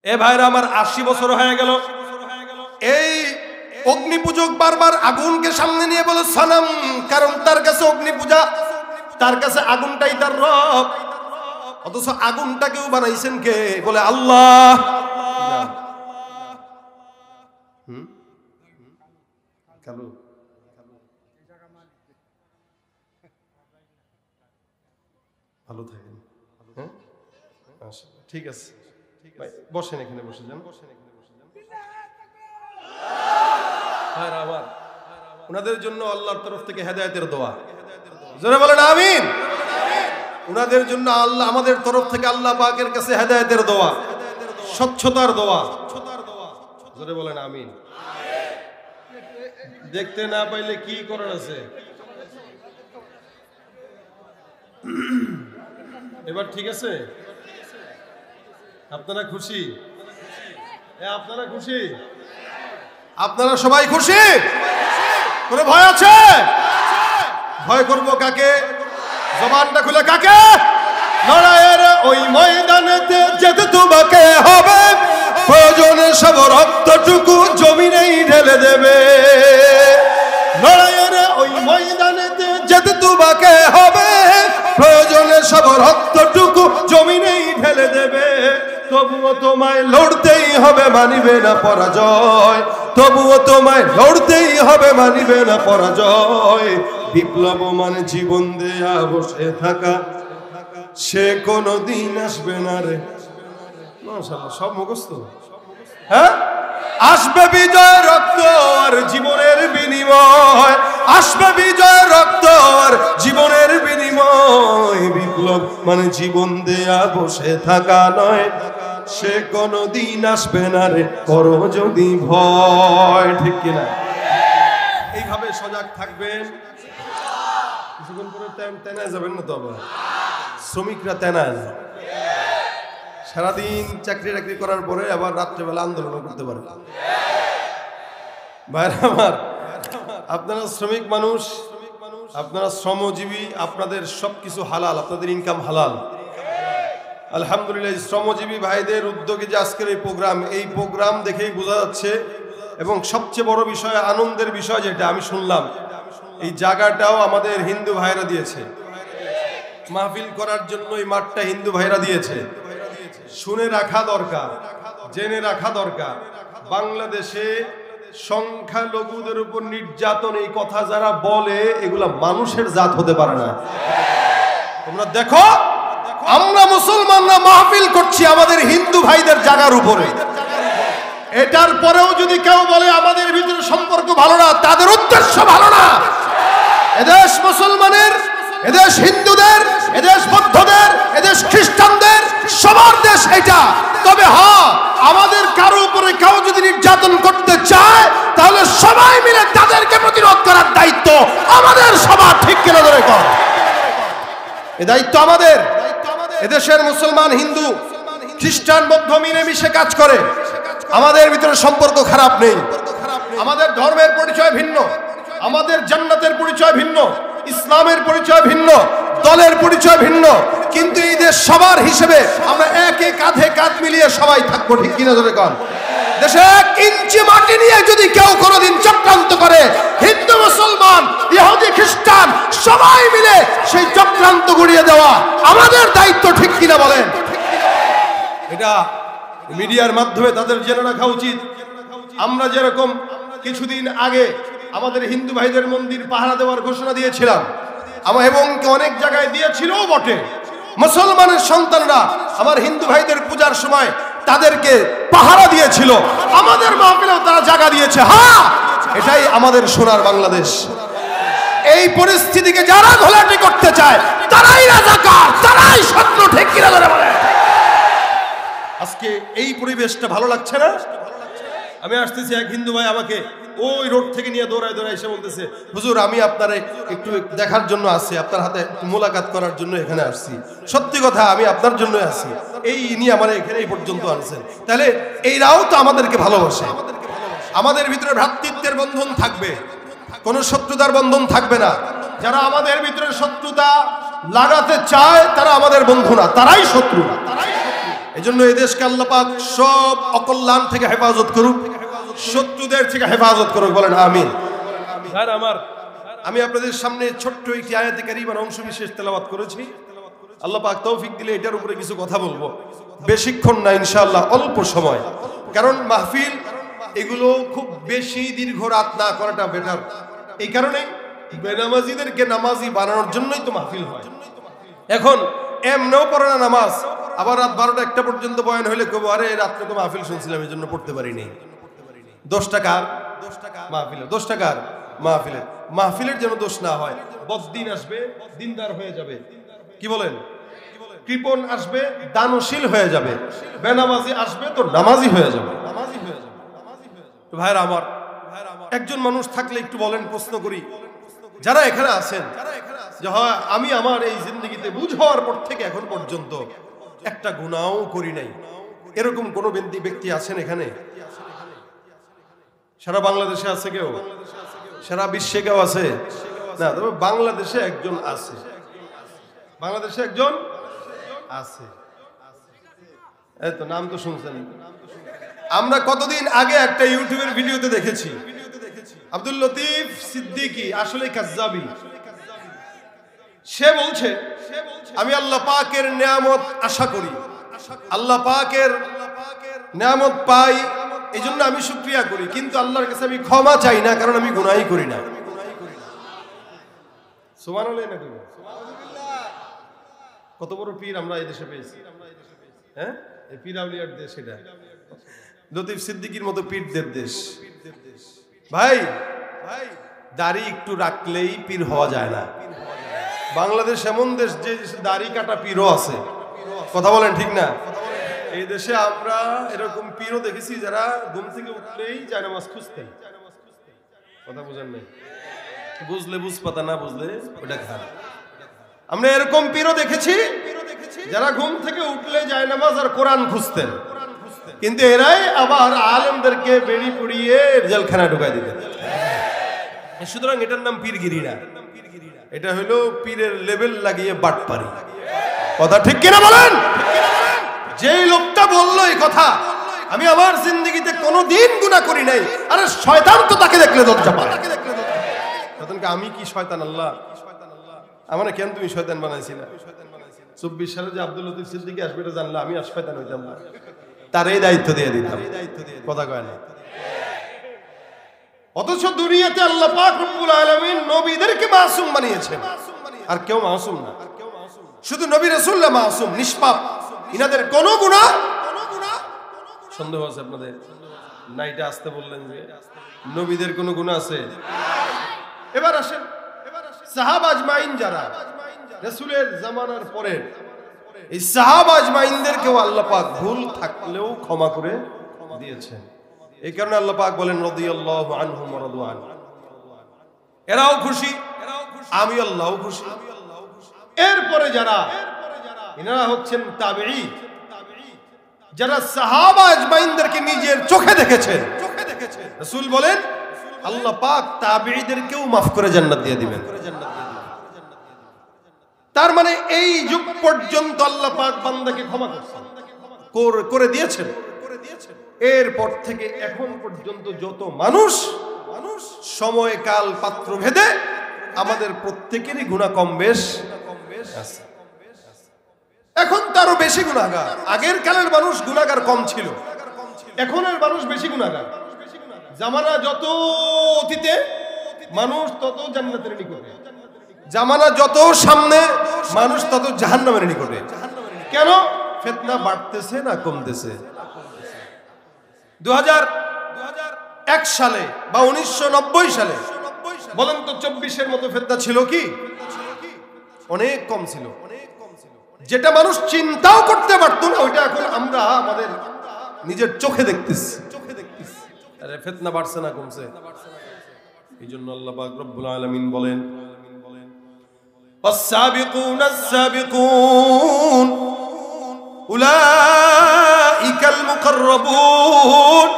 এ ভাইরা আমার ৮০ বছর হয়ে গেল, এই অগ্নি পূজক বারবার আগুনকে সামনে নিয়ে বলে সানাম, কারণ তার কাছে অগ্নি পূজা, তার কাছে আগুনটাই তার রব। অথচ আগুনটাকেও বানাইছেন কে? বলে আল্লাহ। ভালো থাকেন, হ্যাঁ ঠিক আছে, বসেন এখানে, বসে যান। ওনাদের জন্য আল্লাহর তরফ থেকে হেদায়েতের দোয়া, জোরে বলেন আমিন। ওনাদের জন্য আল্লাহ, আমাদের তরফ থেকে আল্লাহ পাকের কাছে হেদায়েতের দোয়া, স্বচ্ছতার দোয়া, জোরে বলেন আমিন। দেখতে না পাইলে কি করার আছে? এবার ঠিক আছে? আপনারা খুশি? আপনারা খুশি? আপনারা সবাই খুশি? কোনো ভয় আছে? ভয় করবো কাকে? জবানটা খুলে কাকে? লড়াইয়ের ওই ময়দানেতে যেতে তোমাকে হবে, প্রয়োজনে সব রক্তটুকু জমিনেই ঢেলে দেবে। লড়াইয়ের ওই ময়দানেতে যেতে তোমাকে হবে, প্রয়োজনে সব রক্তটুকু জমিনেই ঢেলে দেবে। তবুও তোমায় লড়তেই হবে, মানিবে না পরাজয়। তবুও তোমায় লড়তেই হবে, মানিবে না পরাজয়। বিপ্লব মানে জীবন দেয়া বসে থাকা, সে কোনদিন আসবে না রে। মাশাআল্লাহ, সব মুখস্থ। হ্যাঁ, আসবে বিজয় রক্ত আর জীবনের বিনিময়, আসবে বিজয় রক্ত আর জীবনের বিনিময়। বিপ্লব মানে জীবন দেয়া বসে থাকা নয়, সে কোনদিন আসবে না রে, করো যদি ভয়। ঠিক কিনা? এইভাবে সজাগ থাকবেন। কিছুক্ষণ পরে তেনায় যাবেন না তো আবার? শ্রমিকরা তেনায় না, সারাদিন চাকরি টাকরি করার পরে আবার রাত্রেবেলা আন্দোলন করতে পারে। ভাইরা আমার, আপনারা শ্রমিক মানুষ, আপনারা শ্রমজীবী, আপনাদের সবকিছু হালাল, আপনাদের ইনকাম হালাল। আলহামদুলিল্লাহ, শ্রমজীবী ভাইদের উদ্যোগে যে আজকের এই প্রোগ্রাম দেখেই বোঝা যাচ্ছে। এবং সবচেয়ে বড় বিষয়, আনন্দের বিষয় যেটা আমি শুনলাম, এই জায়গাটাও আমাদের হিন্দু ভাইরা দিয়েছে। মাহফিল করার জন্য এই মাঠটা হিন্দু ভাইরা দিয়েছে। শুনে রাখা দরকার, জেনে রাখা দরকার, বাংলাদেশে সংখ্যালঘুদের উপর নির্যাতন, এই কথা যারা বলে এগুলা মানুষের জাত হতে পারে না। তোমরা দেখো, আমরা মুসলমানরা মাহফিল করছি আমাদের হিন্দু ভাইদের জায়গার উপরে। এটার পরেও যদি কেউ বলে আমাদের ভিতরে সম্পর্ক ভালো না, তাদের উদ্দেশ্য ভালো না। এদেশ মুসলমানের, এদেশ হিন্দুদের, এদেশ বৌদ্ধদের, এদেশ খ্রিস্টানদের, সবার দেশ এটা। তবে হ্যাঁ, আমাদের কারো উপরে কেউ যদি নির্যাতন করতে চায়, তাহলে সবাই মিলে তাদেরকে প্রতিরোধ করার দায়িত্ব আমাদের সবার। ঠিক কিনা ধরে কর, এই দায়িত্ব আমাদের। এদেশের মুসলমান, হিন্দু, খ্রিস্টান, বৌদ্ধ মিলেমিশে কাজ করে। আমাদের ভিতরে সম্পর্ক খারাপ নেই। আমাদের ধর্মের পরিচয় ভিন্ন, আমাদের জান্নাতের পরিচয় ভিন্ন, ইসলামের পরিচয় ভিন্ন, দলের পরিচয় ভিন্ন, কিন্তু এই দেশ সবার হিসেবে আমরা একে কাঁধে কাঁধ মিলিয়ে সবাই থাকবো। ঠিক কিনা ধরে কন? দেশে 1 ইঞ্চি মাটি নিয়ে যদি কেউ কোনোদিন চক্রান্ত করে, হিন্দু, মুসলমান, ইহুদি, খ্রিস্টান সবাই মিলে সেই চক্রান্ত গুড়িয়ে দেওয়া আমাদের দায়িত্ব। ঠিক কিনা বলেন? এটা মিডিয়ার মাধ্যমে তাদের জেনে রাখা উচিত। আমরা যেরকম কিছুদিন আগে আমাদের হিন্দু ভাইদের মন্দির পাহারা দেওয়ার ঘোষণা দিয়েছিলাম, এবং অনেক জায়গায় দিয়েছিলও বটে, মুসলমানের সন্তানরা আমার হিন্দু ভাইদের পূজার সময় তাদেরকে পাহারা দিয়েছিল। আমাদের মাহফিলেও তারা জায়গা দিয়েছে। হ্যাঁ, এটাই আমাদের সোনার বাংলাদেশ। এই পরিস্থিতিকে যারা ঘোলাটে করতে চায় তারাই রাজাকার, তারাই শত্রু। ঠিক কিনা ধরে বলে? আজকে এই পরিবেশটা ভালো লাগছে না? আমি আসতেছি, এক হিন্দু ভাই আমাকে ওই রোড থেকে নিয়ে দৌড়ায় এসে বলতেছে, হুজুর আমি আপনারে একটু দেখার জন্য আসছি, আপনার হাতে মোলাকাত করার জন্য এখানে আসছি। সত্যি কথা, আমি আপনার জন্য আসছি। এই নিয়ে আমার এখানে এই পর্যন্ত আনছেন। তাহলে এইরাও তো আমাদেরকে ভালোবাসে। আমাদের ভিতরে ভ্রাতৃত্বের বন্ধন থাকবে, কোনো শত্রুতার বন্ধন থাকবে না। যারা আমাদের ভিতরে শত্রুতা লাগাতে চায় তারা আমাদের বন্ধু না, তারাই শত্রু। এজন্য এই দেশকে আল্লাহ পাক সব অকল্যাণ থেকে হেফাজত করুক, শত্রুদের থেকে হেফাজত করুক, বলেন আমিন। আমার আমি আপনাদের সামনে ছোট্ট একটি আয়াতে কারিমার অংশ বিশেষ তেলাওয়াত করেছি। আল্লাহ পাক তৌফিক দিলে এটার উপরে কিছু কথা বলবো, বেশিক্ষণ না ইনশাআল্লাহ, অল্প সময়। কারণ মাহফিল এগুলো খুব বেশি দীর্ঘ রাত না করাটা বেটার। এই কারণে বেনামাজিদেরকে নামাজি বানানোর জন্যই তো মাহফিল হয়। এখন এমনও পড়ে না নামাজ, আবার রাত 12টা 1টা পর্যন্ত বয়ান হইলে কব আরে রাত্রে তো মাহফিল শুনছিলাম এই জন্য পড়তে পারিনি। 10 টাকার মাহফিলের, 10 টাকার মাহফিলের, মাহফিলের যেন দোষ না হয়। বদ্দিন আসবে দিনদার হয়ে যাবে, কি বলেন? কৃপণ আসবে দানশীল হয়ে যাবে, বেনামাজি আসবে তো নামাজি হয়ে যাবে। ভাইরা আমার, একজন মানুষ থাকলে একটু বলেন, প্রশ্ন করি, যারা এখানে আছেন যে হয় আমি আমার এই জিন্দগিতে বুঝ হওয়ার পর থেকে এখন পর্যন্ত একটা গুনাহও করি নাই, এরকম কোন ব্যক্তি আছেন এখানে? সারা বাংলাদেশে আছে কেউ? সারা বিশ্বে কেউ আছে না? তবে বাংলাদেশে একজন আছে, বাংলাদেশে একজন আছে। এই তো নাম তো শুনছেন। আমরা কতদিন আগে একটা ইউটিউবের ভিডিওতে দেখেছি আব্দুল লতিফ সিদ্দিকী, আসলে কাজ্জাবি। সে বলছে আমি আল্লাহ পাকের নিয়ামত আশা করি, আল্লাহ পাকের নিয়ামত পাই, এই জন্য আমি শুকরিয়া করি, কিন্তু আল্লাহর কাছে আমি ক্ষমা চাই না, কারণ আমি গুনাহই করি না। সুবহানাল্লাহ না কইব? কত বড় পীর আমরা এই দেশে পেয়েছি, হ্যাঁ? এই পীর আউলিয়ার দেশ এটা, লতিফ সিদ্দিকীর মতো পীরদের দেশ। ভাই ভাই, দাড়ি একটু রাখলেই পীর হওয়া যায় না। বাংলাদেশ এমন দেশ যে দাড়ি কাটা পীরও আছে, কথা বলেন ঠিক না? এই দেশে আমরা এরকম পীরও দেখেছি যারা ঘুম থেকে উঠলেই জায়নামাজ খুঁজতেন, কথা বুঝেন নাই? বুঝলে বুঝ পাতা, না বুঝলে ওটা খারাপ। আমরা এরকম পীরও দেখেছি যারা ঘুম থেকে উঠলে জায়নামাজ আর কোরআন খুঁজতেন, কিন্তু এরাই আবার আলেমদেরকে বেড়ি পুড়িয়ে জেলখানায় ঢুকাই দিতেন। সুতরাং এটার নাম পীরগিরি না, এটা হলো পীরের লেভেল লাগিয়ে বাটপারি। কথা ঠিক কিনা বলেন? যেই লোকটা বললো এই কথা, আমি আমার জিন্দগিতে কোনোদিন গুনাহ করি নাই, আরে শয়তান তো তাকে দেখলে লজ্জা পায়। শয়তানকে আমি কি শয়তান? আল্লাহ আমার কেন তুমি শয়তান বানাইছিলা? 24 সালে যে আব্দুল লতিফ সিদ্দিকী আসবে এটা জানলে আমি আর শয়তান হইতাম না, তার এই দায়িত্ব দিয়ে দিতাম। কথা কয় না? অথচ দুনিয়াতে আল্লাহ পাক রব্বুল আলামিন নবীদেরকে মাসুম বানিয়েছেন, আর কেউ মাসুম না। শুধু নবী রাসূলরা মাসুম, নিষ্পাপ, ইনাদের কোনো গুনাহ। সন্দেহ আছে আপনাদের? না, এটা আসতে বললেন যে নবীদের কোনো গুনাহ আছে? এবার আসেন, সাহাবা আজমাইন যারা রাসূলের জামানার পরে, এই সাহাবা আজমাইনদেরকেও আল্লাহ পাক ভুল থাকলেও ক্ষমা করে দিয়েছেন। এই কারণে আল্লাহ পাক বলেন রাদিয়াল্লাহু আনহুম ওয়া রাদু আন, এরাও খুশি আমি আল্লাহও খুশি। এরপরে যারা এনারা হচ্ছেন তাবেঈ, যারা সাহাবা আজমাইনদেরকে নিজের চোখে দেখেছেন। রাসূল বলেন আল্লাহ পাক তাবেঈদেরকেও মাফ করে জান্নাত দিয়ে দিবেন। তার মানে এই যুগ পর্যন্ত আল্লাহ পাক বান্দাকে ক্ষমা করে দিয়েছেন। এরপর থেকে এখন পর্যন্ত যত মানুষ সময় কাল পাত্র ভেদে আমাদের প্রত্যেকেরই গুনাহ কম বেশ আছে। এখন তারও বেশি গুনাহগার। আগের কালের মানুষ গুনাহগার কম ছিল, এখনের মানুষ বেশি গুনাহগার। জামানা যত অতীতে মানুষ তত জান্নাতের নিকটে, জামানা যত সামনে মানুষ তত জাহান্নামের নিকটে। কেন? ফিতনা বাড়তেছে না কমতেছে? 2001 সালে বা 1990 সালে বলেন তো 24-এর মতো ফিতনা ছিল কি? অনেক কম ছিল। যেটা মানুষ চিন্তাও করতে পারতো না, ওইটা এখন আমরা আমাদের নিজের চোখে দেখতেছি। আরে ফিতনা বাড়ছে না কমছে? এই জন্য আল্লাহ পাক রব্বুল আলামিন বলেন والسابقون السابقون أولئك المقربون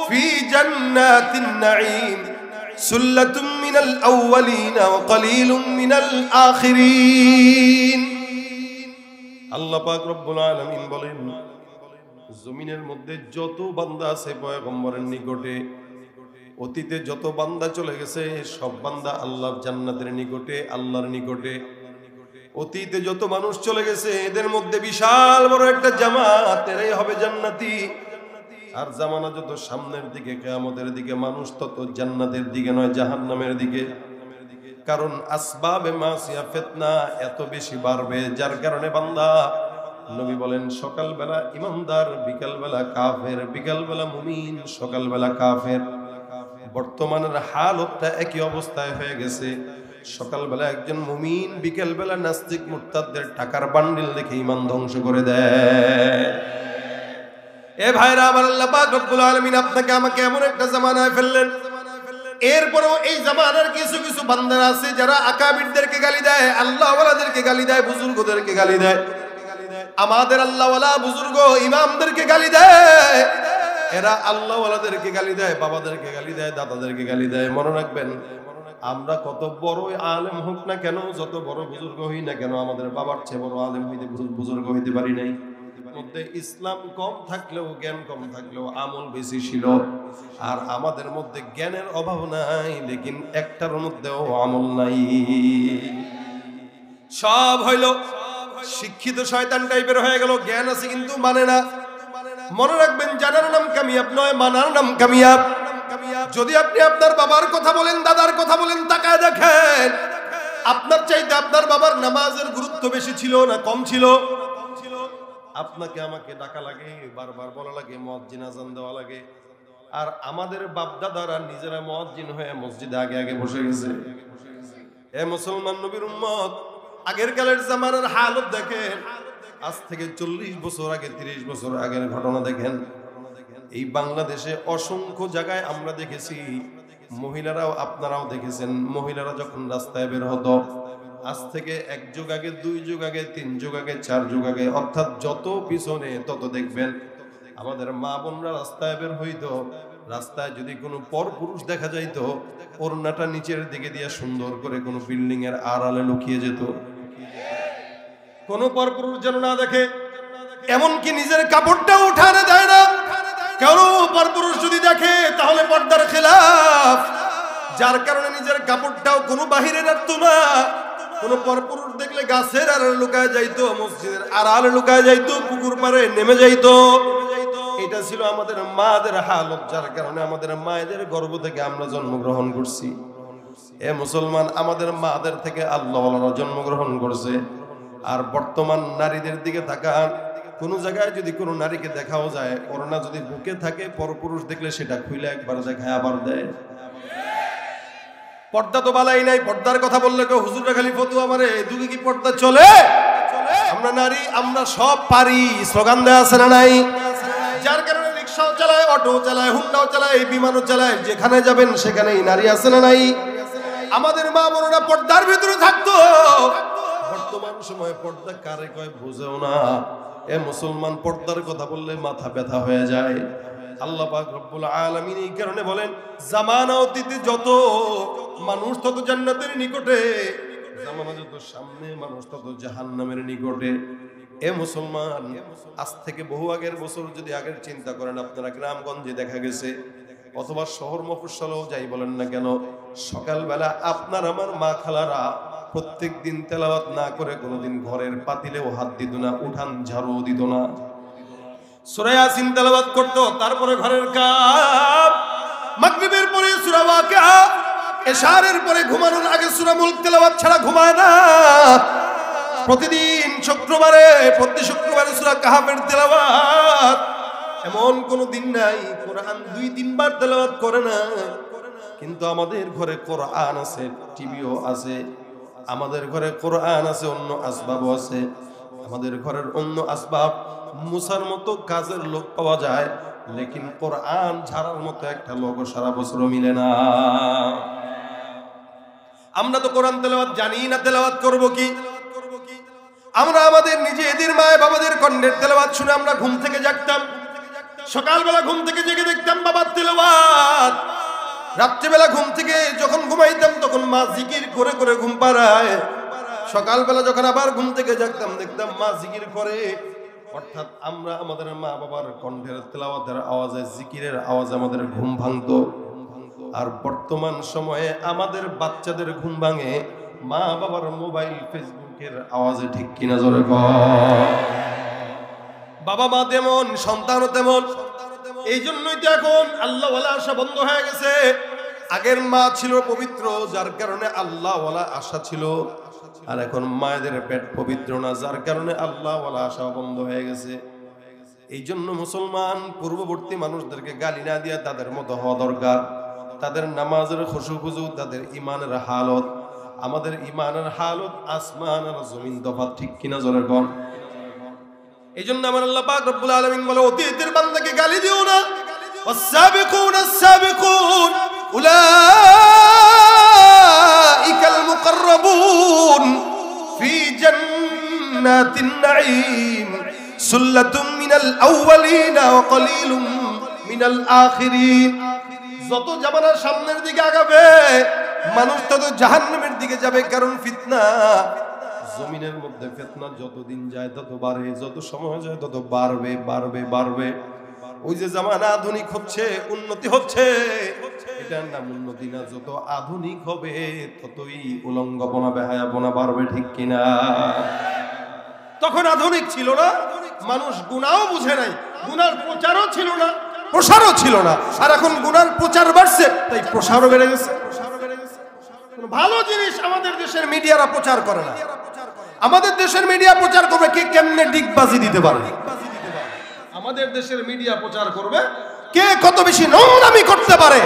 في جنات النعيم سلة من الأولين وقليل من الآخرين। আল্লাহ পাক রব্বুল আলামিন বলেন জমিনের মধ্যে যত বান্দা আছে পয়গম্বরের নিকটে, অতীতে যত বান্দা চলে গেছে সব বান্দা আল্লাহর জান্নাতের নিকটে, আল্লাহর নিকটে। অতীতে যত মানুষ চলে গেছে এদের মধ্যে বিশাল বড় একটা জামাত, এরাই হবে জান্নাতি। আর জামানা যত সামনের দিকে, কিয়ামতের দিকে, মানুষ তত জান্নাতের দিকে নয়, জাহান্নামের দিকে। কারণ আসবাবে মাসিয়া, ফিতনা এত বেশি বাড়বে, যার কারণে বান্দা, নবী বলেন সকালবেলা ইমানদার, বিকালবেলা কাফের, বিকালবেলা মুমিন, সকালবেলা কাফের। বর্তমানের হালতটা একই অবস্থায় হয়ে গেছে। সকালবেলা একজন মুমিন, বিকালবেলা নাস্তিক মুরতাদদের টাকার বান্ডিল দেখে ইমান ধ্বংস করে দেয়। এ ভাইরা আমার, আল্লাহ পাক রব্বুল আলামিন আপনাকে আমাকে এমন একটা জামানায় ফেললেন, এরপরেও এই জামানার কিছু কিছু বান্দারা আছে যারা আকাবিরদেরকে গালি দেয়, আল্লাহওয়ালাদেরকে গালি দেয়, বুজুর্গদেরকে গালি দেয়। আমাদের আল্লাহওয়ালা বুজুর্গ ইমামদেরকে গালি দেয়, এরা আল্লাহওয়ালাদেরকে গালি দেয়, বাবাদেরকে গালি দেয়, দাদাদেরকে গালি দেয়। মনে রাখবেন, আমরা কত বড় আলেম হোক না কেন, যত বড় বুজুর্গ হই না কেন, আমাদের বাবার চেয়ে বড় আলেম হইতে, বুজুর্গ হইতে পারি নাই। মধ্যে ইসলাম কম থাকলেও, জ্ঞান কম থাকলেও আমল বেশি ছিল। আর আমাদের মধ্যে জ্ঞানের অভাব নাই, লেকিন একটার মধ্যেও আমল নাই। সব হইল শিক্ষিত শয়তান টাইপের হয়ে গেল, জ্ঞান আছে কিন্তু মানে না। মনে রাখবেন, জানার নাম কামিয়াব নয়, মানার নাম কামিয়াব। যদি আপনি আপনার বাবার কথা বলেন, দাদার কথা বলেন, তাকায় দেখেন আপনার চাইতে আপনার বাবার নামাজের গুরুত্ব বেশি ছিল না কম ছিল? আপনাকে আমাকে ডাকা লাগে, বারবার বলা লাগে, মুয়াজ্জিন আযান দেওয়া লাগে। আর আমাদের বাপ দাদারা নিজেরা মুয়াজ্জিন হয়ে মসজিদে আগে আগে বসে গেছে। এ মুসলমান নবীর উম্মত, আগের কালের জামানার হালত দেখেন, আজ থেকে 40 বছর আগে, 30 বছর আগের ঘটনা দেখেন। এই বাংলাদেশে অসংখ্য জায়গায় আমরা দেখেছি, মহিলারাও, আপনারাও দেখেছেন, মহিলারা যখন রাস্তায় বের হতো, আজ থেকে 1 যুগ আগে, 2 যুগ আগে, 3 যুগ আগে, 4 যুগ আগে, অর্থাৎ যত পিছনে তত দেখবেন আমাদের মা বোনরা রাস্তায় বের হইতো। রাস্তায় যদি কোনো পর পুরুষ দেখা যাইতো, ওড়নাটা নিচের দিকে দিয়ে সুন্দর করে কোনো বিল্ডিং এর আড়ালে লুকিয়ে যেত, কোনো পর পুরুষ যেন না দেখে। এমনকি নিজের কাপড়টা উঠানে দেয় না, কারণ পর পুরুষ যদি দেখে তাহলে পর্দার খেলাফ। যার কারণে নিজের কাপড়টাও কোনো বাহিরে রাখতো না। কোন পরপুরুষ দেখলে গাছের আড়ালে লুকায় যাইতো, মসজিদের আড়ালে লুকায় যাইতো, পুকুর পাড়ে নেমে যাইতো। এটা ছিল আমাদের মাদের হালত, যার কারণে আমাদের মায়েদের গর্ভ থেকে আমরা জন্মগ্রহণ করছি। এ মুসলমান, আমাদের মাদের থেকে আল্লাহওয়ালারা জন্মগ্রহণ করছে। আর বর্তমান নারীদের দিকে তাকান, কোন জায়গায় যদি কোনো নারীকে দেখাও যায়, ওড়না যদি বুকে থাকে, পরপুরুষ দেখলে সেটা খুলে একবার দেখায় আবার দেয়। পর্দা তো বালাই নাই। পর্দার কথা বললে কেউ হুজুররা খালি ফতুয়া মারে, যুগে কি পর্দা চলে? আমরা নারী, আমরা সব পারি, স্লোগান দেয়া আছে না নাই? যার কারণে রিক্সাও চালায়, অটো চালায়, হুন্ডাও চালায়, বিমানও চালায়, যেখানে যাবেন সেখানেই নারী আছে না নাই? আমাদের মা বোনেরা পর্দার ভিতরে থাকতো। বর্তমান সময়ে পর্দা কারে কয় বুঝেও না। এ মুসলমান, পর্দার কথা বললে মাথা ব্যথা হয়ে যায়। আল্লাহ পাক রব্বুল আলামিন এই কারণে বলেন, জামানা অতীতে যত মানুষ তত জান্নাতের নিকটে, জামানা যত সামনে মানুষ তত জাহান্নামের নিকটে। এ মুসলমান, আজ থেকে বহু আগের বছর যদি আগের চিন্তা করেন, আপনারা গ্রামগঞ্জে দেখা গেছে, অথবা শহর মফস্বলেও যাই বলেন না কেন, সকালবেলা আপনার আমার মা খালারা প্রত্যেক দিন তেলাওয়াত না করে কোনোদিন ঘরের পাতিলেও হাত দিত না, উঠান ঝাড়ু দিত না। সূরা ইয়াসিন তেলাওয়াত করত, তারপরে ঘরের কাজ, মাগরিবের পরে সূরা ওয়াকিয়া, এশারের পরে ঘুমানোর আগে সূরা মুলক তেলাওয়াত ছাড়া ঘুমায় না। প্রতিদিন প্রতি শুক্রবারে সূরা কাহাফের তেলাওয়াত, এমন কোন দিন নাই কোরআন 2-3 বার তেলাওয়াত করে না। কিন্তু আমাদের ঘরে কোরআন আছে, টিভিও আছে, আমাদের ঘরে কোরআন আছে, অন্য আসবাবও আছে। আমাদের ঘরের অন্য আসবাব মুসার মতো কাজের লোক পাওয়া যায়, লেকিন কোরআন ঝাড়ার মতো একটা লোক সারা বছর মিলে না। আমরা তো কোরআন তেলাওয়াত জানি না, তেলাওয়াত করব কি? আমরা আমাদের নিজেদের মা বাবাদের কণ্ঠের তেলাওয়াত শুনে আমরা ঘুম থেকে জাগতাম। সকালবেলা ঘুম থেকে জেগে দেখতাম বাবার তেলাওয়াত। রাত্রিবেলা ঘুম থেকে যখন ঘুমাইতাম তখন মা জিকির করে করে ঘুম পাড়ায়। সকালবেলা যখন আবার ঘুম থেকে জাগতাম দেখতাম মা জিকির করে, অর্থাৎ আমরা আমাদের মা বাবার কণ্ঠের তেলাওয়াতের আওয়াজে, জিকিরের আওয়াজে আমাদের ঘুম ভাঙতো। আর বর্তমান সময়ে আমাদের বাচ্চাদের ঘুম ভাঙে মা বাবার মোবাইল, ফেসবুকের আওয়াজে। ঠিক কিনা জোরে কর? বাবা মা তেমন, সন্তানও তেমন। এই জন্যই তো এখন আল্লাহ ওয়ালা আশা বন্ধ হয়ে গেছে। আগের মা ছিল পবিত্র, যার কারণে আল্লাহ ওয়ালা আশা ছিল। আর এখন মায়েদের পেট পবিত্র না, যার কারণে আল্লাহ ওয়ালা আশা বন্ধ হয়ে গেছে। এই জন্য মুসলমান পূর্ববর্তী মানুষদেরকে গালি না দিয়ে তাদের মতো হওয়া দরকার। তাদের নামাজের খুশু খুজু, তাদের ইমানের হালত, আমাদের ইমানের হালত আসমান আর জমিন তফাৎ। ঠিক কিনা জোরে কোন? এই জন্য আমার আল্লাহ পাক রব্বুল আলামিন বলে, অতীতের বান্দাকে গালি দিও না। ওয়াস-সাবিকুনা আস-সাবিকুন উলাইকাল মুকাররাবুন ফি জান্নাতিন নাঈম সুল্লাতুম মিনাল আউওয়ালিনা ওয়া কলিলুম মিনাল আখিরিন। যত জামানার সামনের দিকে আগাবে মানুষ তত জাহান্নামের দিকে যাবে। কারণ ফিতনা, জমিনের মধ্যে ফিতনা যতদিন যায় তত বাড়ে, যত সময় যায় তত বাড়বে বাড়বে বাড়বে। ওই যে জামানা আধুনিক হচ্ছে, উন্নতি হচ্ছে, এটার নাম উন্নতি না। যত আধুনিক হবে ততই উলঙ্গপনা, বেহায়াপনা বাড়বে। ঠিক কিনা? তখন আধুনিক ছিল না, মানুষ গুনাহও বুঝে নাই, গুনার প্রচারও ছিল না, প্রসারও ছিল না। আর এখন গুনার প্রচার বাড়ছে, তাই প্রসারও বেড়ে গেছে। ভালো জিনিস আমাদের দেশের মিডিয়ারা প্রচার করে না। আমাদের দেশের মিডিয়া প্রচার করবে কে কেমনে ডিগবাজি দিতে পারে। আমাদের দেশের মিডিয়া প্রচার করবে কে কত বেশি নোংরামি করতে পারে।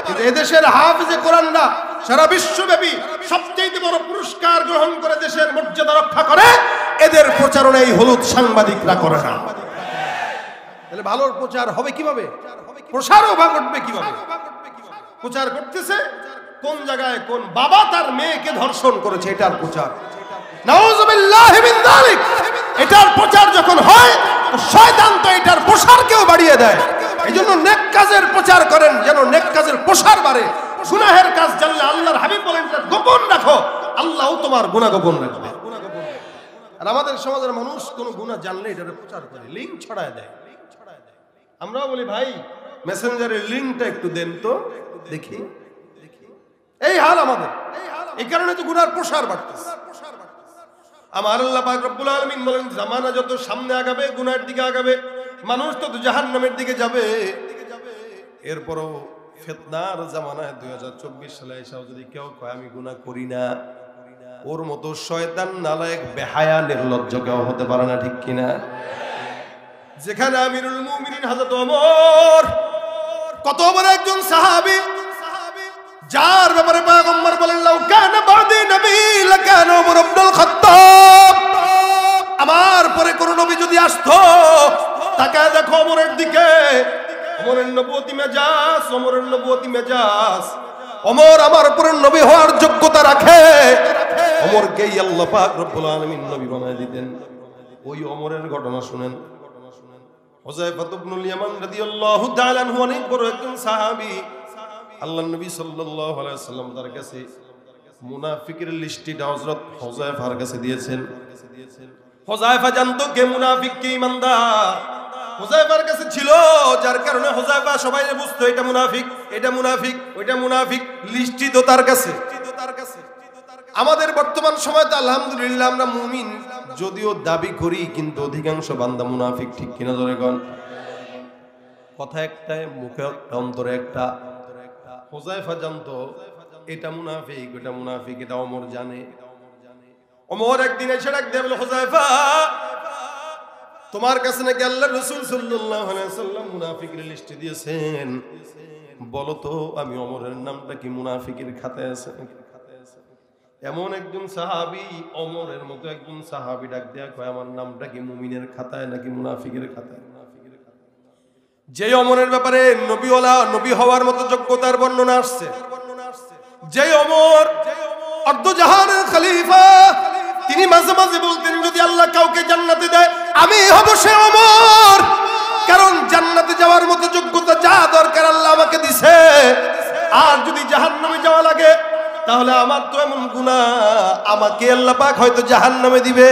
কিন্তু এদেশের হাফেজে কোরআনরা সারা বিশ্বব্যাপী সবচেয়ে বড় পুরস্কার গ্রহণ করে দেশের মর্যাদা রক্ষা করে। এদের প্রচারণা এই হলুদ সাংবাদিকরা করে না। তাহলে ভালোর প্রচার হবে কিভাবে? প্রসারও বা ঘটবে কিভাবে? প্রচার করতেছে কোন জায়গায় কোন বাবা তার মেয়েকে ধর্ষণ করেছে, এটার প্রচার। নাউযুবিল্লাহি মিন যালিক। এটার প্রচার যখন হয়, শয়তান তো এটার প্রসারকেও বাড়িয়ে দেয়। এইজন্য নেক কাজের প্রচার করেন, যেন নেক কাজের প্রসার বাড়ে। গুনাহের কাজ জানলে আল্লাহর হাবিব বলেন গোপন রাখো, আল্লাহও তোমার গুনাহ গোপন রাখবে। আর আমাদের সমাজের মানুষ কোন গুনাহ জানলে এটার প্রচার করে, লিংক ছড়ায় দেয়। আমরাও বলি ভাই মেসেঞ্জারের লিংকটা একটু দেন তো দেখি। এই হাল আমাদের। এই কারণে তো গুনার প্রসার বাড়তেছে। আমার আল্লাহ পাক রব্বুল আলামিন বলেন, জামানা যত সামনে আগাবে, গুনাহের দিকে আগাবে, মানুষ তত জাহান্নামের দিকে যাবে। এরপরও ফিতনার জামানায় 2024 সালে এসেও যদি কেউ কয় আমি গুনাহ করি না, ওর মতো শয়তান, নালায়েক, বেহায়া, নির্লজ্জ কেউ হতে পারে না। ঠিক কিনা? যেখানে আমিরুল মুমিনিন হযরত ওমর, কত বড় একজন সাহাবী, যার ব্যাপারে পয়গম্বর বলেন লাউ কানা বাদি নবী লাকানা ওমর ইবনুল খাত্তাব। আমার পরে কোন নবী যদি আসতো, তাকায় দেখো ওমরের দিকে। ওমরের নবুয়তি মেজাজ, ওমরের নবুয়তি মেজাজ। ওমর আমার উপরে নবী হওয়ার যোগ্যতা রাখে। ওমরকেই আল্লাহ পাক রব্বুল আলামিন নবী বানায় দিতেন। ওই ওমরের ঘটনা শুনেন। হুযায়ফা ইবনুল ইয়ামান রাদিয়াল্লাহু তাআলা আনহু অনেক বড় একজন সাহাবী। আল্লাহর নবী সাল্লাল্লাহু আলাইহি ওয়াসাল্লাম তার কাছে মুনাফিকের লিস্টটা হযরত হুযায়ফার কাছে দিয়েছেন। হুযায়ফা জানতো কে মুনাফিক কে ঈমানদার। হুযায়ফার কাছে ছিল, যার কারণে হুযায়ফা সবাইকে বুঝতো এটা মুনাফিক, এটা মুনাফিক, ওইটা মুনাফিক। লিস্টই তো তার কাছে। আমাদের বর্তমান সময় তো আলহামদুলিল্লাহ আমরা মুমিন যদিও দাবি করি, কিন্তু অধিকাংশ বান্দা মুনাফিক। ঠিক কিনা জোরে কোন? কথা একটাই, মুখে একটা, অন্তরে একটা। হুযায়ফা জানতো এটা মুনাফিক, ওটা মুনাফিক, এটা ওমর জানে। ওমর একদিন এসে ডাক দিয়ে বলে, হুযায়ফা তোমার কাছে নাকি আল্লাহর রাসূল সাল্লাল্লাহু আলাইহি ওয়াসাল্লাম মুনাফিকের লিস্ট দিয়েছেন, বলো তো আমি ওমরের নামটা কি মুনাফিকের খাতায় আছে? এমন একজন সাহাবী, ওমরের মতো একজন সাহাবী ডাক দেয়া কয় আমার নামটা কি মুমিনের খাতায় নাকি মুনাফিকের খাতায়? যে ওমরের ব্যাপারে নবীওয়ালা, নবী হওয়ার মতো যোগ্যতার বর্ণনা আসছে, যে ওমর অর্ধজাহানের খলিফা, তিনি মাঝে মাঝে বলতেন যদি আল্লাহ কাউকে জান্নাতে দেয় আমি হব সে ওমর। কারণ জান্নাতে যাওয়ার মতো যোগ্যতা যা দরকার আল্লাহ আমাকে দিছে। আর যদি জাহান্নামে যাওয়া লাগে তাহলে আমার তো এমন গুনাহ, আমাকে আল্লাহ পাক হয়তো জাহান্নামে দিবে।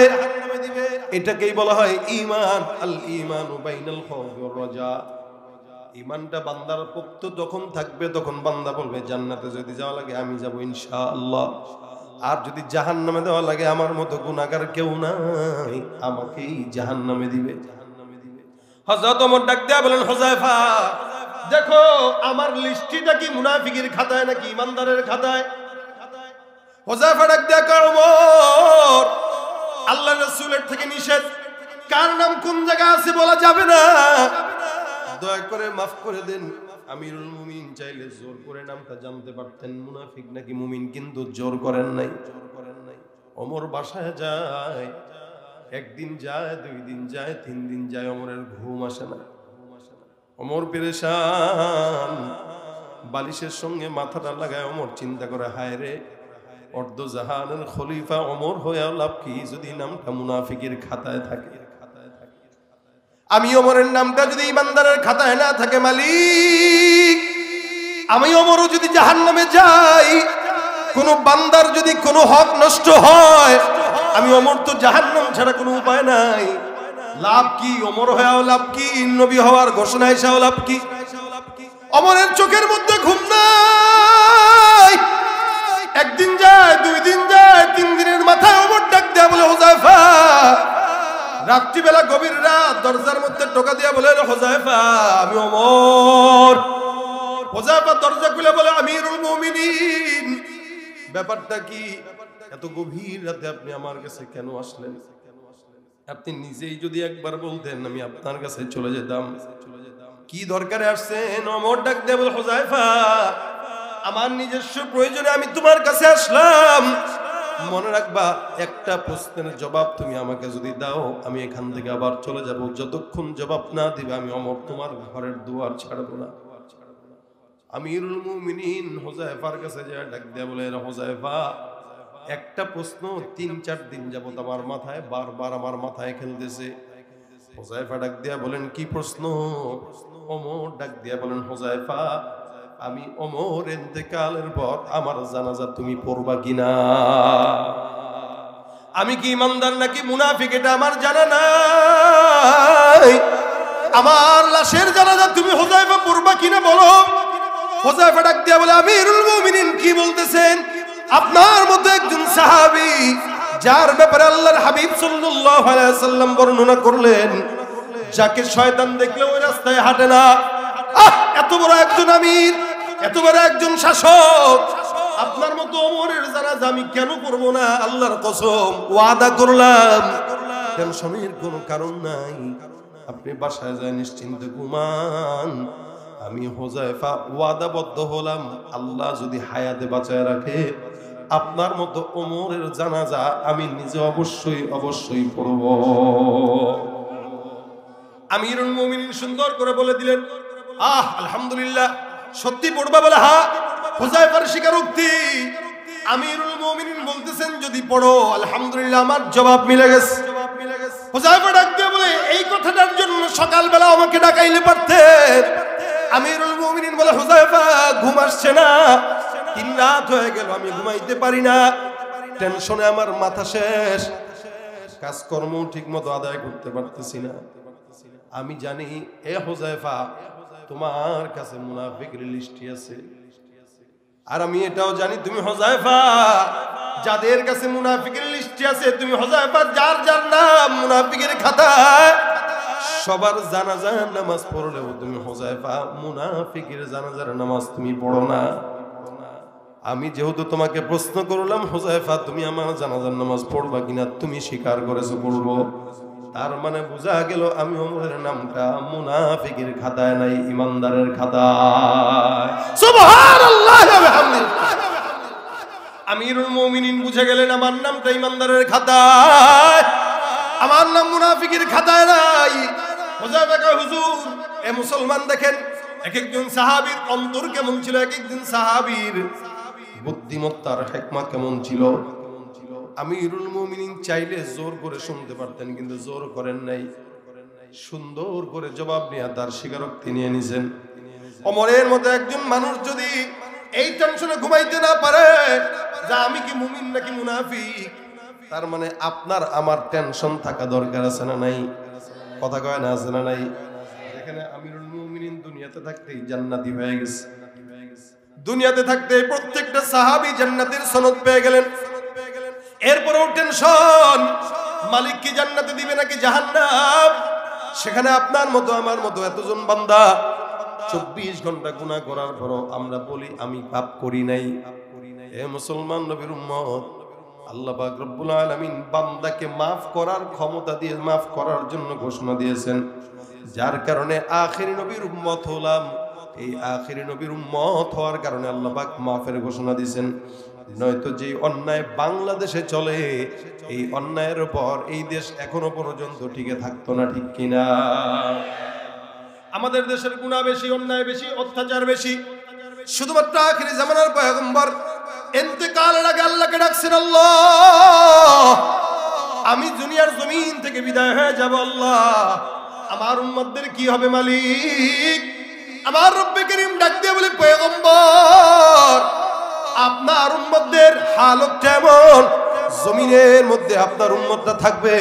এটাকেই বলা হয় ঈমান। আল ঈমানু বাইনাল খাউফি ওয়ার রাজা। ঈমানটা বান্দার পোক্ত যখন থাকবে তখন বান্দা বলবে জান্নাতে যদি যাওয়া লাগে আমি যাব ইনশাআল্লাহ, আর যদি জাহান্নামে দেওয়া লাগে আমার মতো গুনাহগার কেউ নাই, আমাকেই জাহান্নামে দিবে। হযরত ওমর ডাক দেয়া বলেন, হুযায়ফা দেখো আমার লিস্টিটা কি মুনাফিকের খাতায় নাকি ইমানদারের খাতায়? হুযায়ফা ডাক দেয়া কয়, ওমর আল্লাহর রাসূলের থেকে নিষেধ, কার নাম কোন জায়গায় আছে বলা যাবে না, দয়া করে মাফ করে দেন। আমিরুল মুমিনিন চাইলে জোর করে নামটা জানতে পারতেন মুনাফিক নাকি মুমিন, কিন্তু জোর করেন নাই। ওমর বাসায় যায়, একদিন যায়, 2 দিন যায়, 3 দিন যায়, ওমরের ঘুম আসে না। ওমর পেরেশান, বালিশের সঙ্গে মাথাটা লাগায় ওমর চিন্তা করে, হায় রে অর্ধ জাহানের খলিফা ওমর হয়ে লাভ কি যদি নামটা মুনাফিকের খাতায় থাকে? আমি ওমরের নামটা যদি ইমানদারের খাতায় না থাকে, মালিক আমি ওমরও যদি জাহান্নামে যাই, কোন বান্দার যদি কোনো হক নষ্ট হয়, আমি ওমর তো জাহান্নাম ছাড়া কোনো উপায় নাই। লাভ কি ওমর হয়েও লাভ কি, নবী হওয়ার ঘোষণা এসেও লাভ কি? ওমরের চোখের মধ্যে ঘুম নাই। একদিন যায়, 2 দিন যায়, 3 দিনের মাথায় ওমর ডাক দেয়া বলে, হুযায়ফা রাত্রিবেলা গভীর রাত দরজার মধ্যে টোকা দিয়া বলে, হুযায়ফা আমি ওমর। হুযায়ফা দরজা খুলে বলে, আমিরুল মুমিনিন ব্যাপারটা কি? এত গভীর রাতে আপনি আমার কাছে কেন আসলেন? আপনি নিজেই যদি একবার বলতেন আমি আপনার কাছে চলে যেতাম। কি দরকারে আসছেন? ওমর ডাক দিয়ে বলে, হুযায়ফা আমার নিজস্ব প্রয়োজনে আমি তোমার কাছে আসলাম। মনে রাখবা একটা প্রশ্নের জবাব তুমি আমাকে যদি দাও, আমি এখান থেকে আবার চলে যাব। যতক্ষণ জবাব না দিবে আমি ওমর তোমার ঘরের দুয়ার ছাড়বো না। আমিরুল মুমিনিন হুযায়ফার কাছে যায়, ডাক দিয়ে বলে, হুযায়ফা একটা প্রশ্ন 3-4 দিন যাবত আমার মাথায় বারবার আমার মাথায় খেলতেছে। হুযায়ফা ডাক দিয়া বলেন, কি প্রশ্ন? ওমর ডাক দিয়া বলেন, হুযায়ফা আমি ওমর ইন্তেকালের পর আমার জানাজা তুমি পড়বা কিনা? আমি কি ইমানদার নাকি মুনাফিক এটা আমার জানা নাই। আমার লাশের জানাজা তুমি হুযায়ফা পড়বা কিনা বলো। হুযায়ফা ডাক দিয়া বলে, আমিরুল মুমিনিন কি বলতেছেন? আপনার মতো একজন সাহাবী যার ব্যাপারে আল্লাহর হাবিব সাল্লাল্লাহু আলাইহি ওয়াসাল্লাম বর্ণনা করলেন, যাকে শয়তান দেখলে ওই রাস্তায় হাঁটে না। এত বড় একজন আমির, এত বড় একজন শাসক, আপনার মতো ওমরের জানাজা আমি কেন করব না? আল্লাহর কসম ওয়াদা করলাম, টেনশনের কোনো কারণ নাই, আপনি বাসায় যায় নিশ্চিন্তে ঘুমান। আমি হুযায়ফা ওয়াদাবদ্ধ হলাম, আল্লাহ যদি হায়াতে বাঁচায় রাখে আপনার মতো ওমরের জানাজা আমি নিজে অবশ্যই পড়ব। আমিরুল মুমিনিন সুন্দর করে বলে দিলেন, আলহামদুলিল্লাহ সত্যি পড়বা বলে? হ্যাঁ। হুযায়ফার স্বীকারোক্তি। আমিরুল মুমিনিন বলতেছেন, যদি পড়ো আলহামদুলিল্লাহ আমার জবাব মিলে গেছে। হুযায়ফা ডাক দিয়ে বলে, এই কথাটার জন্য সকালবেলা আমাকে ডাকাইলে পারতেন। আমিরুল মুমিনিন বলে, হুযায়ফা ঘুম আসছে না, 3 রাত হয়ে গেল আমি ঘুমাইতে পারি না, টেনশনে আমার মাথা শেষ, কাজকর্ম ঠিক মতো আদায় করতে পারতেছি না। আমি জানি এ হুযায়ফা তোমার কাছে মুনাফিকের লিস্টি আছে, আর আমি এটাও জানি তুমি হুযায়ফা যাদের কাছে মুনাফিকের লিস্টি আছে, তুমি হুযায়ফা যার যার নাম মুনাফিকের খাতায়, সবার জানাজার নামাজ পড়লেও তুমি হুযায়ফা মুনাফিকের জানাজার নামাজ তুমি পড়ো না। আমি যেহেতু তোমাকে প্রশ্ন করলাম হুযায়ফা তুমি আমার জানাজার নামাজ পড়বা কিনা, তুমি স্বীকার করেছো পড়বো, তার মানে বোঝা গেল আমি ওমরের নামটা মুনাফিকের খাতায় নাই, ইমানদারের খাতায়। সুবহানাল্লাহ ওয়া বিহামদিহি। আমিরুল মুমিনিন বুঝে গেলেন আমার নামটা ইমানদারের খাতায়, আমার নাম মুনাফিকের খাতায় নাই। হুযায়ফা কয়, হুজুর এ মুসলমান দেখেন এক একজন সাহাবীর অন্তর কেমন ছিল, এক একজন সাহাবীর বুদ্ধিমত্তার হিকমত কেমন ছিল। আমিরুল মুমিনিন চাইলে জোর করে শুনতে পারতেন, কিন্তু জোর করেন নাই, সুন্দর করে জবাব নিয়ে তার স্বীকারোক্তি নিয়ে নিছেন। ওমরের মতো একজন মানুষ যদি এই টেনশনে ঘুমাইতে না পারে যে আমি কি মুমিন নাকি মুনাফিক, তার মানে আপনার আমার টেনশন থাকা দরকার আছে না নাই? কথা কয় না, আছে না নাই? এখানে আমিরুল মুমিনিন দুনিয়াতে থাকতেই জান্নাতি হয়ে গেছে। দুনিয়াতে থাকতে প্রত্যেকটা সাহাবী জান্নাতের সনদ পেয়ে গেলেন। এরপরেও টেনশন, মালিক কি জান্নাতে দিবে নাকি জাহান্নাম? সেখানে আপনার মতো আমার মতো এতজন বান্দা 24 ঘন্টা গুনাহ করার পরও আমরা বলি আমি পাপ করি নাই। এ মুসলমান নবীর উম্মত, আল্লাহ পাক রব্বুল আলামিন বান্দাকে মাফ করার ক্ষমতা দিয়ে মাফ করার জন্য ঘোষণা দিয়েছেন, যার কারণে আখিরি নবীর উম্মত হলাম। এই আখিরি নবীর উম্মত হওয়ার কারণে আল্লাহ পাক মাফের ঘোষণা দিয়েছেন। নয়তো যে অন্যায় বাংলাদেশে চলে, এই অন্যায়ের উপর এই দেশ এখনো পর্যন্ত টিকে থাকতো না, ঠিক কিনা? আমাদের দেশের গুনাহ বেশি, অন্যায় বেশি, অত্যাচার বেশি। শুধুমাত্র আখিরি জামানার পয়গম্বর ইন্তেকালের আগে আল্লাহকে ডাকছেন, আল্লাহ আমি দুনিয়ার জমিন থেকে বিদায় হয়ে যাব, আল্লাহ আমার উম্মতদের কি হবে মালিক? আমার রব্বে করিম ডাক দিয়ে বলে, পয়গম্বর আপনার উম্মতদের হালত কেমন? জমিনের মধ্যে আপনার উম্মতটা থাকবে।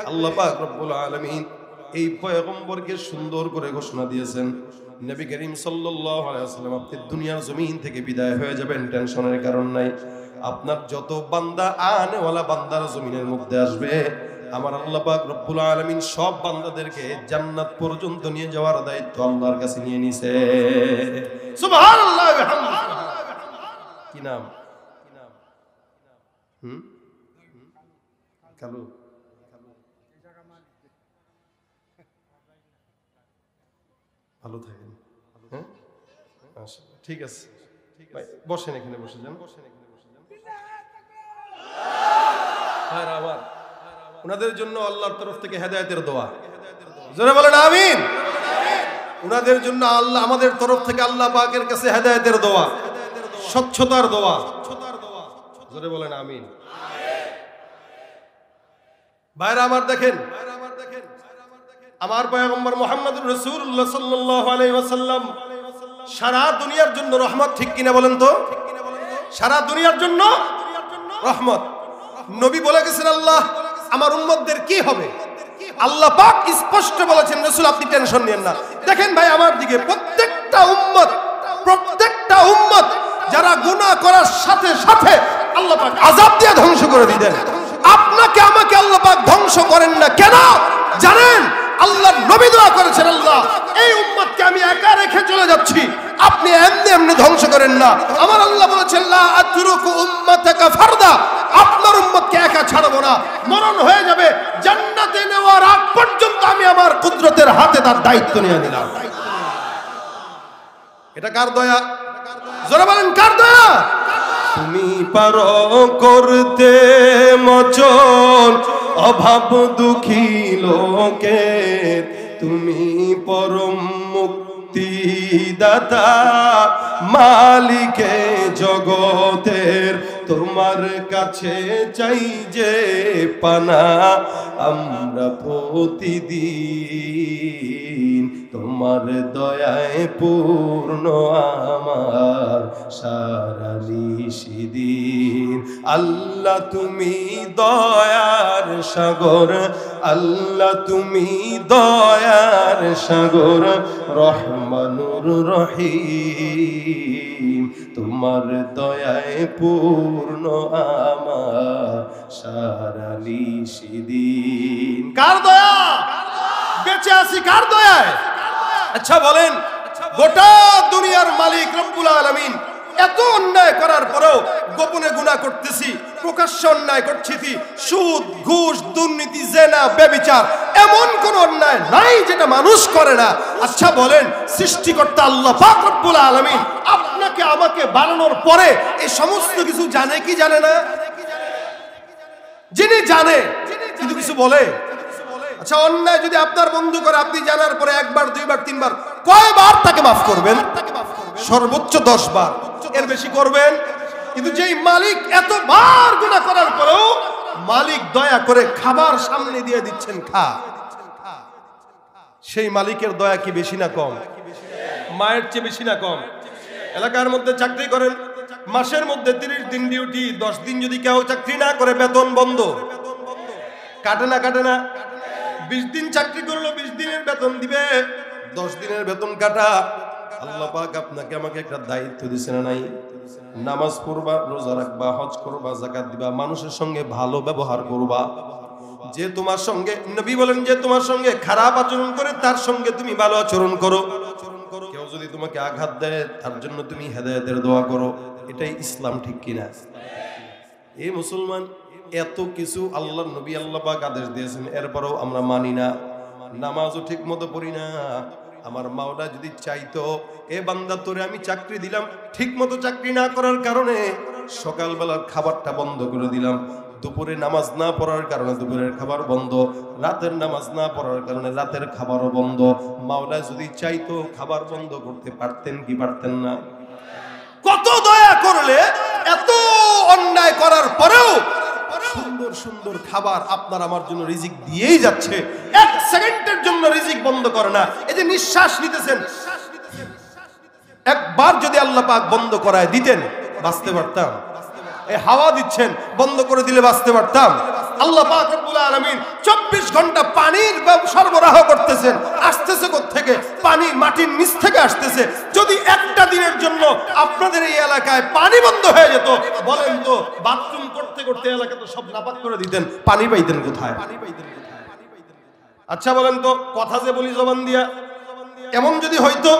আল্লাহ পাক রব্বুল আলামিন এই পয়গম্বরকে সুন্দর করে ঘোষণা দিয়েছেন, নবী করিম সাল্লাল্লাহু আলাইহি ওয়াসাল্লাম আপনি দুনিয়ার জমিন থেকে বিদায় হয়ে যাবেন, টেনশনের কারণ নাই। আপনার যত বান্দা আনেওয়ালা বান্দার জমিনের মধ্যে আসবে, আমার আল্লাহ পাক রব্বুল আলামিন সব বান্দাদেরকে জান্নাত পর্যন্ত নিয়ে যাওয়ার দায়িত্ব আল্লাহর কাছে নিয়ে নিছে। সুবহানাল্লাহ ওয়া বিহামদিহি। কি নাম? কালু ভালো থাকেন। হ্যাঁ ঠিক আছে, বসেন এখানে, বসে যান। উনাদের জন্য আল্লাহর তরফ থেকে হেদায়েতের দোয়া, জোরে বলেন আমিন। উনাদের জন্য আল্লাহ আমাদের তরফ থেকে আল্লাহ পাকের কাছে হেদায়েতের দোয়া, স্বচ্ছতার দোয়া, জোরে বলেন আমিন। ভাইরা আমার দেখেন, আমার পয়গম্বর মুহাম্মদুর রাসূলুল্লাহ সাল্লাল্লাহু আলাইহি ওয়াসাল্লাম সারা দুনিয়ার জন্য রহমত, ঠিক কিনা বলেন তো? সারা দুনিয়ার জন্য রহমত। নবী বলে গেছেন, আল্লাহ আমার উম্মতদের কি হবে? আল্লাহ পাক স্পষ্ট বলেছেন, রাসূল আপনি টেনশন নেন না। দেখেন ভাই আমার দিকে, প্রত্যেকটা উম্মত যারা গুনাহ করার সাথে সাথে আল্লাহ পাক আযাব দিয়ে ধ্বংস করে দিবেন। আপনাকে আমাকে আল্লাহ পাক ধ্বংস করেন না কেন জানেন? আল্লাহর নবী দোয়া করেছেন, আল্লাহ এই উম্মতকে আমি একা রেখে চলে যাচ্ছি, আপনি এমনি এমনি ধ্বংস করেন না। আমার আল্লাহ বলেছেন, লা আতরুকু উম্মাতাকা ফারদা, আপনার উম্মতকে একা ছাড়বো না। মরণ হয়ে যাবে, জান্নাতে নেওয়ার আগ পর্যন্ত আমি আমার কুদরতের হাতে তার দায়িত্ব নিয়ে নিলাম। এটা কার দয়া? জোরে বলেন কার দয়া? তুমি পারো করতে মোচন অভাব দুঃখী লোকের, তুমি পরম মুক্তিদাতা মালিকে জগতের, তোমার কাছে চাই যে পানা আমরা প্রতিদিন, তোমার দয়ায় পূর্ণ আমার সারা নিশিদিন। আল্লাহ তুমি দয়ার সাগর, আল্লাহ তুমি দয়ার সাগর, রহমানুর রহিম, তোমার দয়ায় পূর্ণ আমার সারা নিশিদিন। কার দয়া? বেঁচে আছি কার দয়ায়? আচ্ছা বলেন, গোটা দুনিয়ার মালিক রব্বুল আলামিন এত অন্যায় করার পরেও গোপনে গুনাহ করতেছি, প্রকাশ্যে অন্যায় করছি, সুদ ঘুষ দুর্নীতি জেনা ব্যভিচার, এমন কোন অন্যায় নাই যেটা মানুষ করে না। আচ্ছা বলেন, সৃষ্টিকর্তা আল্লাহ পাক রব্বুল আলামিন আপনাকে আমাকে বানানোর পরে এই সমস্ত কিছু জানে কি জানে না? যিনি জানে কিন্তু কিছু বলে। আচ্ছা অন্যায় যদি আপনার বন্ধু করে, আপনি জানার পরে একবার দুইবার তিনবার, কয়বার তাকে মাফ করবেন? সর্বোচ্চ 10 বার, এর বেশি করবেন? কিন্তু যেই মালিক এতবার গুনাহ করার পরেও মালিক দয়া করে খাবার সামনে দিয়ে দিচ্ছেন, খা, সেই মালিকের দয়া কি বেশি না কম? মায়ের চেয়ে বেশি না কম? এলাকার মধ্যে চাকরি করেন, মাসের মধ্যে 30 দিন ডিউটি, 10 দিন যদি কেউ চাকরি না করে বেতন বন্ধ। কাটে না কাটে না? 20 দিন চাকরি করলো, 20 দিনের বেতন দিবে, 10 দিনের বেতন কাটা। আল্লাহ পাক আপনাকে আমাকে একটা দায়িত্ব দিয়েছে না নাই? নামাজ পড়বা, রোজা রাখবা, হজ করবা, যাকাত দিবা, মানুষের সঙ্গে ভালো ব্যবহার করবা। যে তোমার সঙ্গে, নবী বলেন, যে তোমার সঙ্গে খারাপ আচরণ করে তার সঙ্গে তুমি ভালো আচরণ করো। কেউ যদি তোমাকে আঘাত দেয় তার জন্য তুমি হেদায়েতের দোয়া করো। এটাই ইসলাম, ঠিক কিনা? এই মুসলমান, এত কিছু আল্লাহর নবী আল্লাহ পাক আদেশ দিয়েছেন, এরপরেও আমরা মানি না, নামাজও ঠিক মতো পড়ি না। আমার মাওলা যদি চাইতো, এ বান্দা তোরে আমি চাকরি দিলাম, ঠিক মতো চাকরি না করার কারণে সকালবেলার খাবারটা বন্ধ করে দিলাম, দুপুরে নামাজ না পড়ার কারণে দুপুরের খাবার বন্ধ, রাতের নামাজ না পড়ার কারণে রাতের খাবারও বন্ধ। মাওলা যদি চাইতো খাবার বন্ধ করতে পারতেন কি পারতেন না? কত দয়া করলে এত অন্যায় করার পরেও সুন্দর সুন্দর খাবার আপনার আমার জন্য রিজিক দিয়েই যাচ্ছে, এক সেকেন্ডের জন্য রিজিক বন্ধ করে না। এই যে নিঃশ্বাস নিতেছেন, একবার যদি আল্লাহ পাক বন্ধ করায় দিতেন বাঁচতে পারতাম। এই হাওয়া দিচ্ছেন, বন্ধ করে দিলে বাঁচতে পারতাম। আল্লাহ পাক রব্বুল আলামিন 24 ঘন্টা পানির সরবরাহ করতেছেন, আসতেছে কোত্থেকে? পানি মাটির নিচ থেকে আসতেছে। যদি একটা দিনের জন্য আপনাদের এই এলাকায় পানি বন্ধ হয়ে যেত, বলেন তো বাথরুম করতে করতে এলাকা তো সব নাপাক করে দিতেন, পানি পাইতেন কোথায়? আচ্ছা বলেন তো, কথা যে বলি জবান দিয়া, এমন যদি হইতো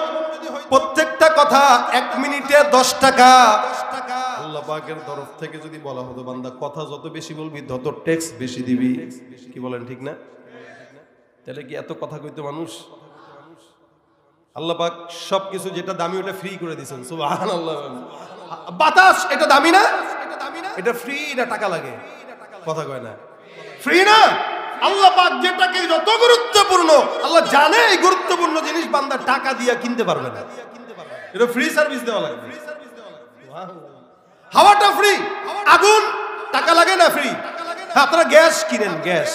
প্রত্যেকটা কথা 1 মিনিটে 10 টাকা আল্লাহ পাকের তরফ থেকে যদি বলা হতো, বান্দা কথা যত বেশি বলবি তত ট্যাক্স বেশি দিবি, কি বলেন ঠিক না? তাহলে কি এত কথা কইতো মানুষ? আল্লাহ পাক সবকিছু যেটা দামি ওটা ফ্রি করে দিয়েছেন, সুবহানাল্লাহ। বাতাস এটা দামি না? এটা ফ্রি না টাকা লাগে? কথা কয় না, ফ্রি না। আল্লাহ পাক যেটাকে যত গুরুত্বপূর্ণ, আল্লাহ জানে এই গুরুত্বপূর্ণ জিনিস বান্দা টাকা দিয়ে কিনতে পারবে না, এটা ফ্রি সার্ভিস দেওয়া লাগবে। হাওয়াটা ফ্রি, আগুন টাকা লাগে না? ফ্রি। আপনারা গ্যাস কিনেন, গ্যাস,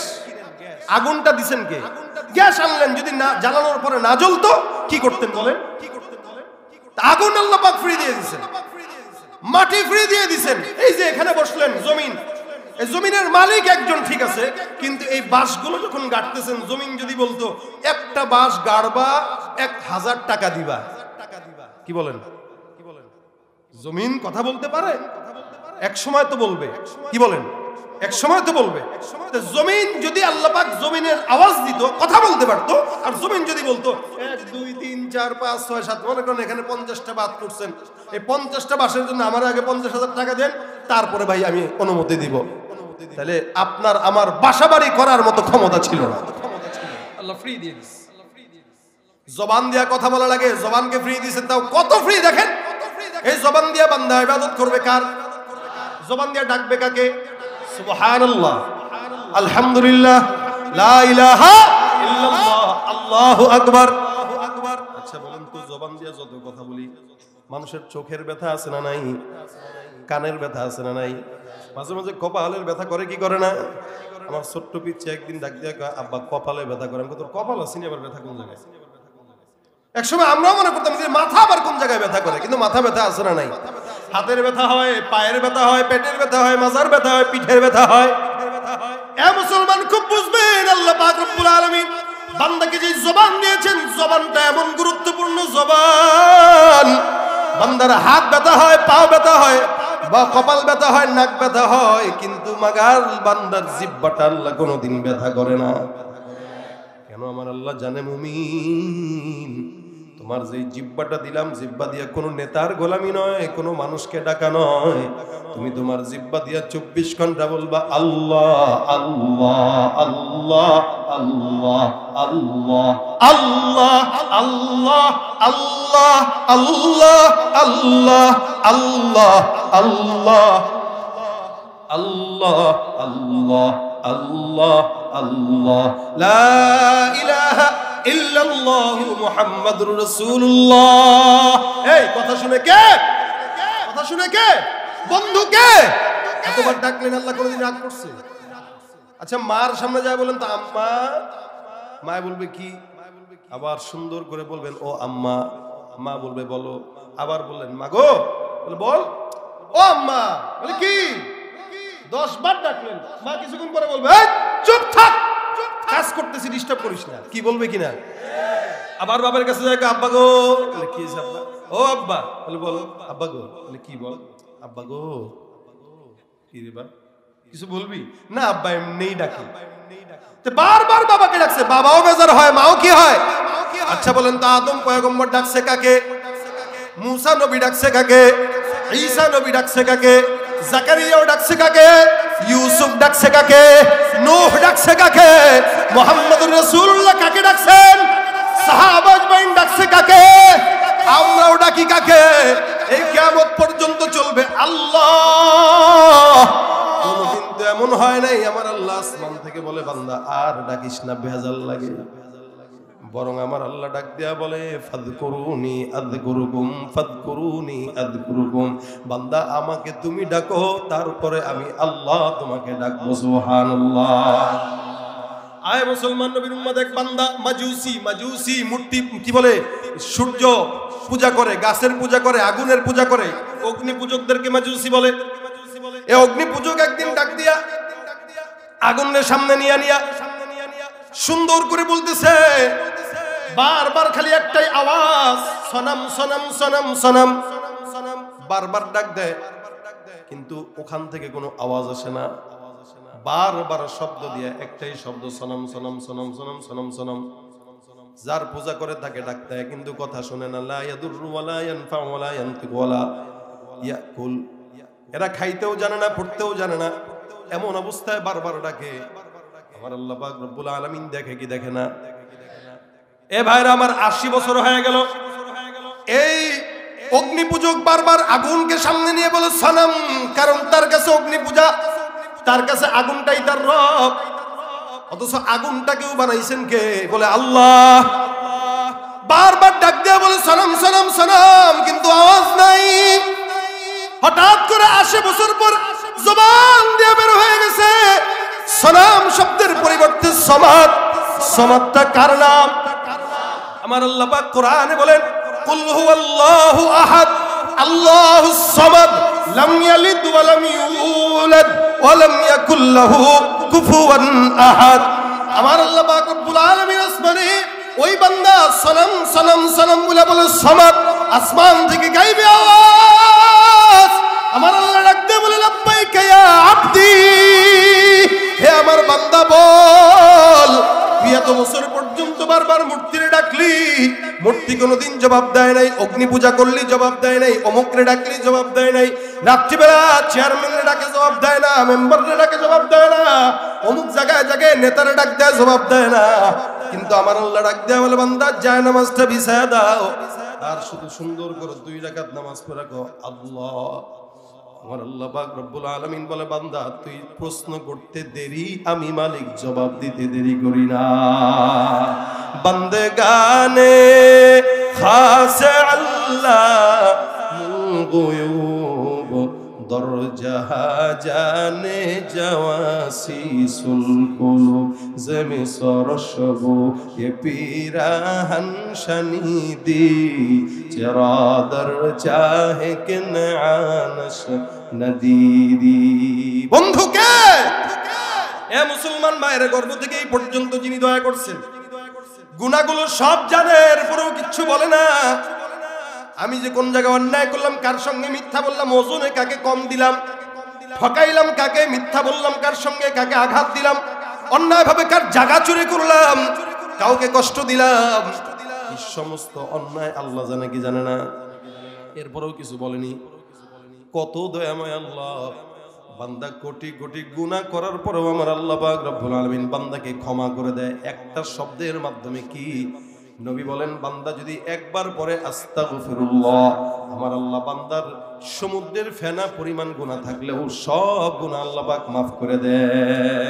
আগুনটা দিছেন কে? গ্যাস আনলেন, যদি না জ্বালানোর পরে না জ্বলতো কি করতেন বলেন? আগুন আল্লাহ পাক ফ্রি দিয়ে দিয়েছেন, মাটি ফ্রি দিয়ে দিয়েছেন। এই যে এখানে বসলেন, জমিন, এই জমিনের মালিক একজন, ঠিক আছে, কিন্তু এই বাঁশগুলো যখন গাড়তেছেন, জমিন যদি বলতো একটা বাঁশ গাড়বা 1000 টাকা দিবা, কি বলেন? জমিন কথা বলতে পারে? এক সময় তো বলবে, কি বলেন? এক সময় তো বলবে। জমিন যদি আল্লাহ পাক জমিনের আওয়াজ দিত, কথা বলতে পারতো, আর জমিন যদি বলতো 1 2 3 4 5 6 7, মনে করেন এখানে 50টা বাত করছেন, এই 50টা বাসের জন্য আমার আগে 50,000 টাকা দেন, তারপরে ভাই আমি অনুমতি দিব, তাহলে আপনার আমার বাসাবাড়ি করার মতো ক্ষমতা ছিল না। আল্লাহ ফ্রি দিয়ে দিয়েছে। জবান দিয়া কথা বলা লাগে, জবানকে ফ্রি দিয়েছেন, তাও কত ফ্রি দেখেন। এই জবান দিয়া বান্দা ইবাদত করবে কার? জবান দিয়া ডাকবে কাকে? সুবহানাল্লাহ, আলহামদুলিল্লাহ, লা ইলাহা ইল্লাল্লাহ, আল্লাহু আকবার। আচ্ছা বলেন তো, জবান দিয়া যত কথা বলি, মানুষের চোখের ব্যথা আছে না নাই? কানের ব্যথা আছে না নাই? মাঝে মাঝে কপালের ব্যথা করে কি করে না? আমার ছোট্ট পিচ্ছে একদিন ডাক দিয়া কয়, আব্বা কপালে ব্যথা করে। আমি তোর কপাল আছে, আবার ব্যথা কোন জায়গায়? একসময় আমরাও মনে করতাম যে মাথা আবার কোন জায়গায় ব্যথা করে, কিন্তু মাথা ব্যথা আছে না নাই? হাতের ব্যথা হয়, পায়ের ব্যথা হয়, পেটের ব্যথা হয়, মাজার ব্যথা হয়, পিঠের ব্যথা হয়। এ মুসলমান খুব বুঝবেন, আল্লাহ পাক রব্বুল আলামিন বান্দাকে যে জবান দিয়েছেন, জবানটা এমন গুরুত্বপূর্ণ জবান, বান্দার হাত ব্যথা হয়, পা ব্যথা হয়, বা কপাল ব্যথা হয়, নাক ব্যথা হয়, কিন্তু মাগার বান্দার জিহ্বাটা আল্লাহ কোনোদিন ব্যথা করে না। কেন? আমার আল্লাহ জানে মুমিন, তোমার যে জিহ্বাটা দিলাম, জিহ্বা দিয়া কোনো নেতার গোলামি নয়, কোনো মানুষকে ডাকা নয়, তুমি তোমার জিহ্বা দিয়া 24 ঘন্টা বলবা আল্লাহ আল্লাহ আল্লাহ আল্লাহ আল্লাহ আল্লাহ আল্লাহ আল্লাহ আল্লাহ আল্লাহ আল্লাহ আল্লাহ আল্লাহ আল্লাহ আল্লাহ আল্লাহ, লা ইলাহা ইল্লাল্লাহু মুহাম্মাদুর রাসূলুল্লাহ। এই কথা শুনে কে? কথা শুনে কে? বন্ধু কে? এতবার ডাকলেন, আল্লাহ কোনদিন রাগ করছে? আচ্ছা মার সামনে যায় বলেন তো আম্মা, মা বলবে কি? আবার সুন্দর করে বলবেন ও আম্মা, মা বলবে বলো। আবার বললেন মা গো, বলে বল। ও আম্মা, বলে কি? 10 বার ডাকলেন, মা কিছুক্ষণ পরে বলবে এই চুপ থাক, কাজ করতেছি, ডিস্টার্ব করিস না। কি বলবে কিনা? আবার বাবার কাছে যায়, আব্বা গো। বলে কি হয়েছে আব্বা? ও আব্বা। বলে বল আব্বা গো। বলে কি বল? আব্বা গো। কি রে বা, কিছু বলবি? না আব্বা এমনিই ডাকে। বারবার বাবাকে ডাকছে, বাবাও বেজার হয়, মাও কি হয়? আচ্ছা বলেন তো, আদম পয়গম্বর ডাকছে কাকে? মুসা নবী ডাকছে কাকে? ঈসা নবী ডাকছে কাকে? জাকারিয়াও ডাকছে কাকে? ইউসুফ ডাকছে কাকে? নূহ ডাকছে কাকে? মুহাম্মদুর রাসূলুল্লাহ কাকে ডাকছেন? সাহাবা আজমাইন ডাকছে কাকে? আমরাও ডাকি কাকে? এই কিয়ামত পর্যন্ত চলবে আল্লাহ। কোনদিন তো এমন হয় নাই আমার আল্লাহ আসমান থেকে বলে বান্দা আর ডাকিস না, ভেজাল লাগে। বরং আমার আল্লাহ ডাক দেয়া বলে ফাযকুরুনি আযকুরুকুম, ফাযকুরুনি আযকুরুকুম। বান্দা আমাকে তুমি ডাকো, তারপরে আমি আল্লাহ তোমাকে ডাকবো। সুবহানাল্লাহ। আয় মুসলমান নবীর উম্মত, এক বান্দা মাজুসি মূর্তি কি বলে, সূর্য পূজা করে, গাছের পূজা করে, আগুনের পূজা করে, অগ্নি পূজকদেরকে মাজুসি বলে। এই অগ্নি পূজক একদিন ডাক দিয়া আগুনের সামনে নিয়া সুন্দর করে বলতেছে, বারবার খালি একটাই আওয়াজ, সনম সনম সনম সনম। বারবার ডাক দেয়, কিন্তু ওখান থেকে কোনো আওয়াজ আসে না। বারবার শব্দ দিয়ে একটাই শব্দ, সনম সনম সনম সনম সনম সনম। যার পূজা করে তাকে ডাকতে হয়, কিন্তু কথা শুনে না। লা ইয়াদুররু ওয়ালা ইয়ানফা ওয়ালা ইয়ানতিকু ওয়ালা ইয়াকুল। এরা খাইতেও জানে না, পড়তেও জানে না, এমন অবস্থায় বারবার ডাকে। আমার আল্লাহ পাক রব্বুল আলামিন দেখে কি দেখে না? এ ভাইরা আমার, 80 বছর হয়ে গেল, এই অগ্নি পূজক বারবার আগুনকে সামনে নিয়ে বলে সনম, কারণ তার কাছে অগ্নি পূজা, তার কাছে আগুনটাই তার রব। অথচ আগুনটাকেও বানাইছেন কে? বলে আল্লাহ। বারবার ডাক দেয়া বলে সনম সনম সনম, কিন্তু আওয়াজ নাই। হঠাৎ করে 80 বছর পর জবান দিয়ে বের হয়ে গেছে সনম শব্দের পরিবর্তে সমাদ। সমাদটা কার নাম? আমার আল্লাহ পাক কোরআনে বলেন, কুল হুয়াল্লাহু আহাদ আল্লাহুস সামাদ লাম ইয়ালিদ ওয়া লাম ইউলাদ ওয়া লাম ইয়াকুল লাহু কুফুয়ান আহাদ। আমার আল্লাহ পাক রব্বুল আলামিন আসমানে ওই বান্দা সনম সনম সনম বলে বলে সমাদ, আসমান থেকে গাইবে আওয়াজ। আমার আল্লাহ ডাকতে বলে লাব্বাইকা ইয়া আবদি, হে আমার বান্দা বল। এত বছর পর্যন্ত বারবার মূর্তিরে ডাকলি, মূর্তি কোনোদিন জবাব দেয় নাই। অগ্নি পূজা করলি, জবাব দেয় নাই। অমুকরে ডাকলি, জবাব দেয় নাই। রাত্রিবেলা চেয়ারম্যানরে ডাকে, জবাব দেয় না। মেম্বাররে ডাকে, জবাব দেয় না। অমুক জায়গায় জায়গায় নেতারে ডাক দেয়, জবাব দেয় না। কিন্তু আমার আল্লাহ ডাক দেয়া বলে বান্দা যায় নামাজটা বিছায়া দাও, আর শুধু সুন্দর করে 2 রাকাত নামাজ পড়ে রাখো আল্লাহ। আমার আল্লাহ পাক রব্বুল আলামিন বলে বান্দা তুই প্রশ্ন করতে দেরি, আমি মালিক জবাব দিতে দেরি করি না। বান্দেগানে খাস আল্লাহ মুগয়ুব দরজা জানে জওয়াসিসুল কুলুব জমি সরশবু এ পিরাহন শনিদি চরাদর চাহে কিনানশ নদীদি। বন্ধুকে, এ মুসলমান ভাইয়ের গর্ভ থেকে এই পর্যন্ত যিনি দয়া করছেন, গুনাহগুলো সব জানে, এরপরেও কিচ্ছু বলে না। আমি যে কোন জায়গায় অন্যায় করলাম, কার সঙ্গে মিথ্যা বললাম, ওজনে কাকে কম দিলাম, ঠকাইলাম কাকে, মিথ্যা বললাম কার সঙ্গে, কাকে আঘাত দিলাম, অন্যায়ভাবে কার জায়গা চুরি করলাম, কাউকে কষ্ট দিলাম, এই সমস্ত অন্যায় আল্লাহ জানে কি জানে না? এরপরেও কিছু বলেনি। কত দয়াময় আল্লাহ। বান্দা কোটি কোটি গুনাহ করার পরেও আমার আল্লাহ পাক রব্বুল আলামিন বান্দাকে ক্ষমা করে দেয় একটা শব্দের মাধ্যমে। কি? নবী বলেন, বান্দা যদি একবার পরে আস্তাগফিরুল্লাহ, আমার আল্লাহ বান্দার সমুদ্রের ফেনা পরিমাণ গুনাহ থাকলেও সব গুনাহ আল্লাহ পাক মাফ করে দেয়।